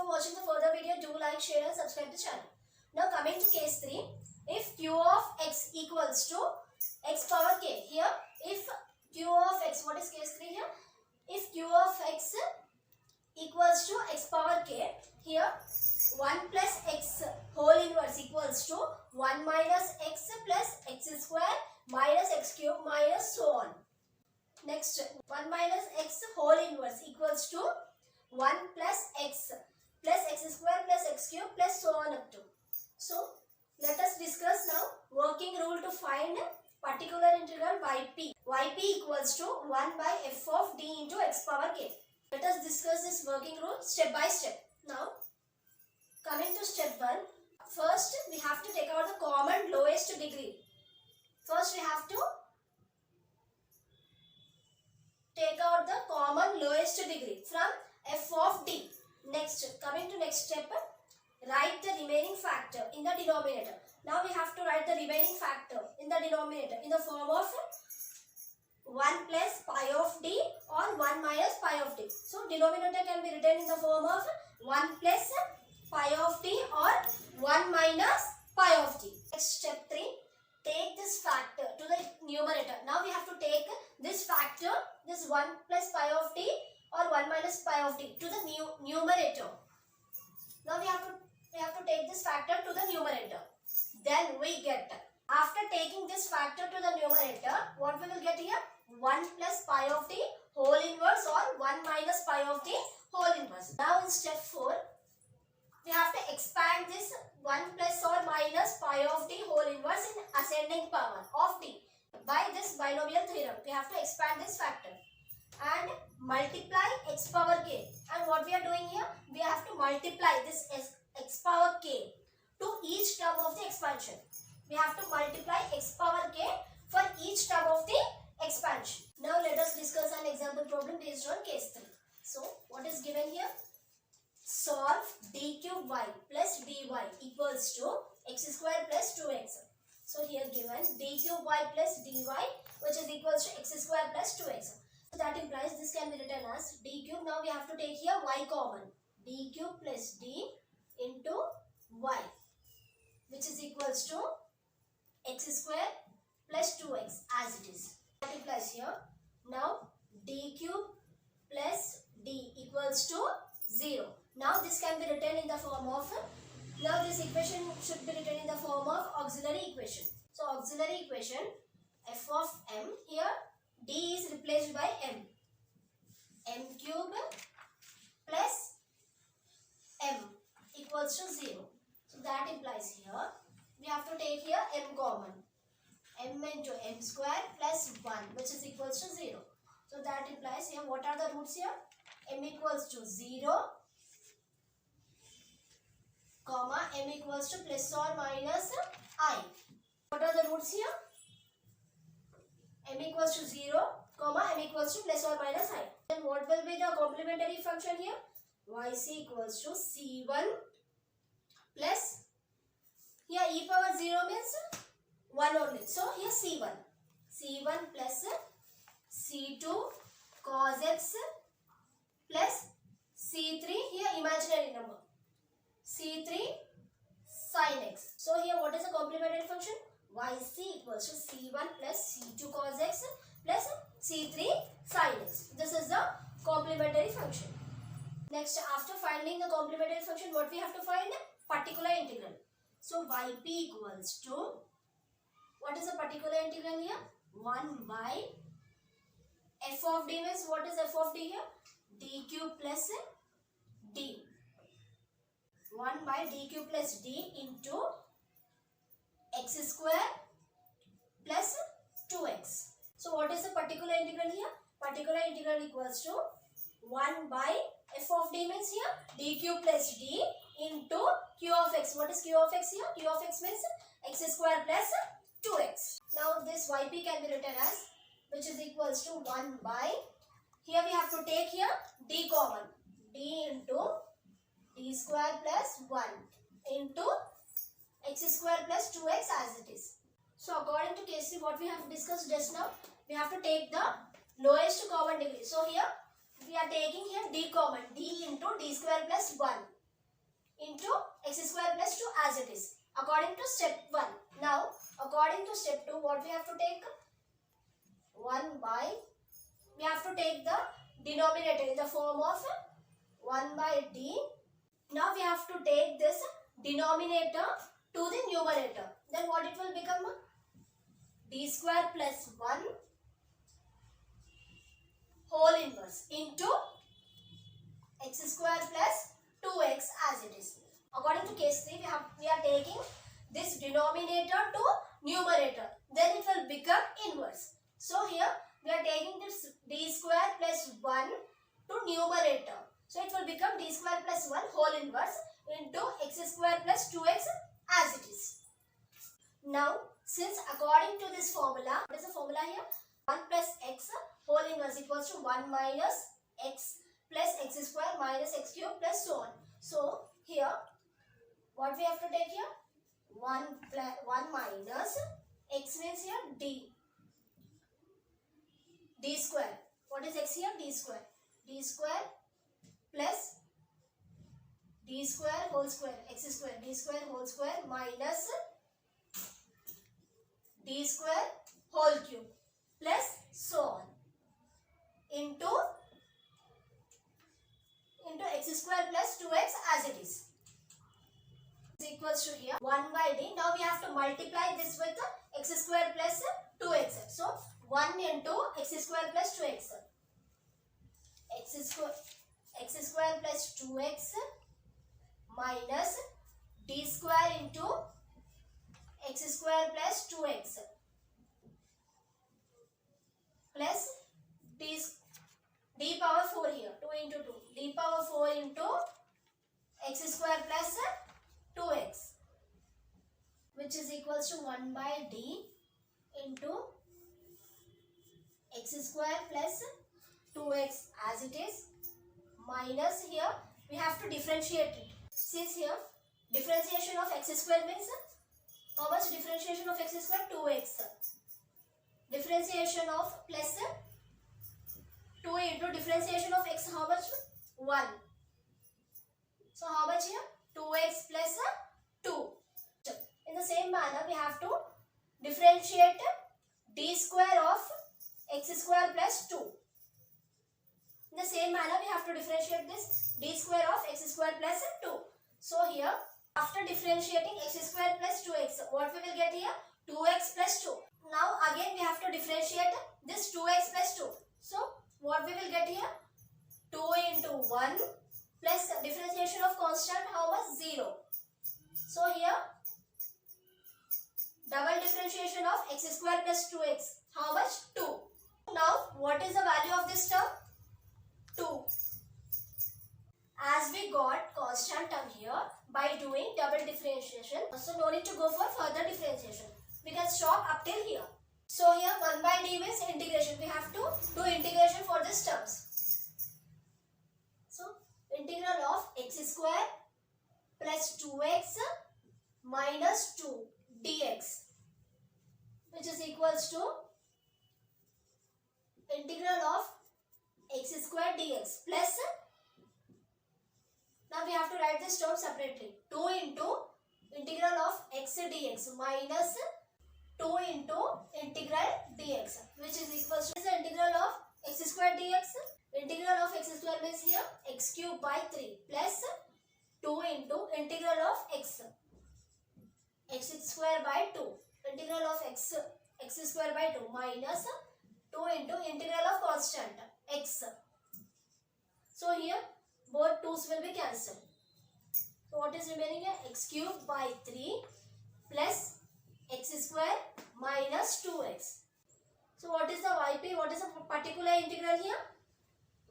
Before watching the further video, do like, share and subscribe the channel. Now coming to case 3. If q of x equals to x power k. Here, if q of x, what is case 3 here? If q of x equals to x power k, here 1 plus x whole inverse equals to 1 minus x plus x square minus x cube minus so on. Next, 1 minus x whole inverse equals to 1 plus x square plus x cube plus so on up to. So, let us discuss now working rule to find particular integral yp. Yp equals to 1 by f of d into x power k. Let us discuss this working rule step by step. Now, coming to step 1, first we have to take out the common lowest degree. First we have to take out the common lowest degree from f of d. Next, coming to next step, write the remaining factor in the denominator. Now we have to write the remaining factor in the denominator in the form of 1 plus pi of d or 1 minus pi of d. So denominator can be written in the form of 1 plus pi of d or 1 minus pi of d. Next step 3, take this factor to the numerator. Now we have to take this factor, this 1 plus pi of d or 1 minus pi of d to the numerator. Now we have to take this factor to the numerator. Then we get, after taking this factor to the numerator, what we will get here? 1 plus pi of d whole inverse or 1 minus pi of d whole inverse. Now in step 4, we have to expand this 1 plus or minus pi of d whole inverse in ascending power of d. By this binomial theorem, we have to expand this factor and multiply x power k. And what we are doing here? We have to multiply this x power k to each term of the expansion. We have to multiply x power k for each term of the expansion. Now let us discuss an example problem based on case 3. So what is given here? Solve d cube y plus dy equals to x square plus 2x. So here given d cube y plus dy which is equals to x square plus 2x. So that implies this can be written as d cube. Now we have to take here y common. D cube plus d into y which is equals to x square plus 2x as it is. That implies here. Now d cube plus d equals to 0. Now this can be written in the form of, now this equation should be written in the form of auxiliary equation. So auxiliary equation f of m, here d is replaced by m. M cube plus m equals to 0. So that implies here, we have to take here m common. M into m square plus 1 which is equals to 0. So that implies here, what are the roots here? M equals to 0, comma m equals to plus or minus I. What are the roots here? M equals to 0, comma m equals to plus or minus I. Then what will be the complementary function here? Yc equals to c1 plus, here e power 0 means 1 only. So here c1. c1 plus c2 cos x plus c3, here imaginary number, c3 sin x. So here what is the complementary function? Yc equals to c1 plus c2 cos x plus c3 sin x. This is the complementary function. Next, after finding the complementary function, what we have to find? Particular integral. So yp equals to, what is the particular integral here? 1 by f of d means, what is f of d here? d cube plus d. 1 by d cube plus d into x square plus 2x. So what is the particular integral here? Particular integral equals to 1 by f of d means here d cube plus d into q of x. What is q of x here? Q of x means x square plus 2x. Now this yp can be written as, which is equals to 1 by, here we have to take here d common, d into d square plus 1 into x square plus 2x as it is. So according to case 3, what we have discussed just now, we have to take the lowest common degree. So here we are taking here d common, d into d square plus 1 into x square plus 2 as it is according to step 1. Now according to step 2, what we have to take? 1 by, we have to take the denominator in the form of 1 by d. Now we have to take this denominator to the numerator. Then what it will become? D square plus 1 whole inverse into x square plus 2x as it is. According to case 3, we are taking this denominator to numerator. Then it will become inverse. So here we are taking this d square plus 1 to numerator. So it will become d square plus 1 whole inverse into x square plus 2x as it is. Now since according to this formula, what is the formula here? 1 plus x whole inverse equals to 1 minus x plus x square minus x cube plus so on. So here what we have to take here? 1 minus x means here d square. What is x here? D square. D square plus d square whole square, x square, d square whole square minus d square whole cube plus so on into x square plus 2x as it is equals to here 1 by d. Now we have to multiply this with x square plus 2x. So 1 into x square plus 2x. x square plus 2x minus d square into x square plus 2x plus d power 4 here, 2 into 2, d power 4 into x square plus 2x, which is equals to 1 by d into x square plus 2x as it is minus here we have to differentiate it. Since here differentiation of x square means how much? Differentiation of x square? 2x. Differentiation of plus 2 into differentiation of x how much? 1. So how much here? 2x plus 2. In the same manner we have to differentiate d square of x square plus 2. In the same manner we have to differentiate this d square of x square plus 2. So here after differentiating x square plus 2x, what we will get here? 2x plus 2. Now again we have to differentiate this 2x plus 2. So what we will get here? 2 into 1 plus differentiation of constant how much? 0. So here double differentiation of x square plus 2x how much? 2. Now what is the value of this term? 2. As we got constant term here by doing double differentiation, so no need to go for further differentiation. We can stop up till here. So here 1 by d means integration. We have to do integration for these terms. So integral of x square plus 2x minus 2 dx, which is equals to integral of x square dx plus, now we have to write this term separately, 2 into integral of x dx minus 2 into integral dx, which is equals to the integral of x square dx. Integral of x square means here x cube by 3 plus 2 into integral of x square by 2. Integral of x square by 2 minus 2 into integral of constant x. So here both 2's will be cancelled. So what is remaining here? X cube by 3 plus x square minus 2x. So what is the yp? What is the particular integral here?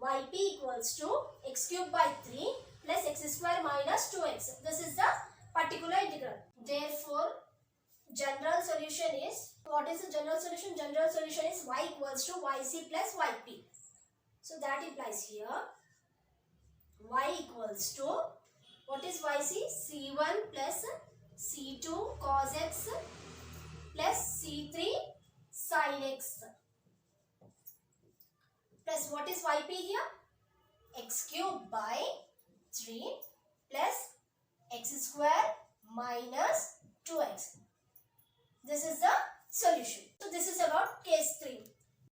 Yp equals to x cube by 3 plus x square minus 2x. This is the particular integral. Therefore, general solution is, what is the general solution? General solution is y equals to yc plus yp. So that implies here y equals to, what is yc? c1 plus c2 cos x plus c3 sin x plus what is yp here? X cube by 3 plus x square minus 2x. This is the solution. So this is about case 3.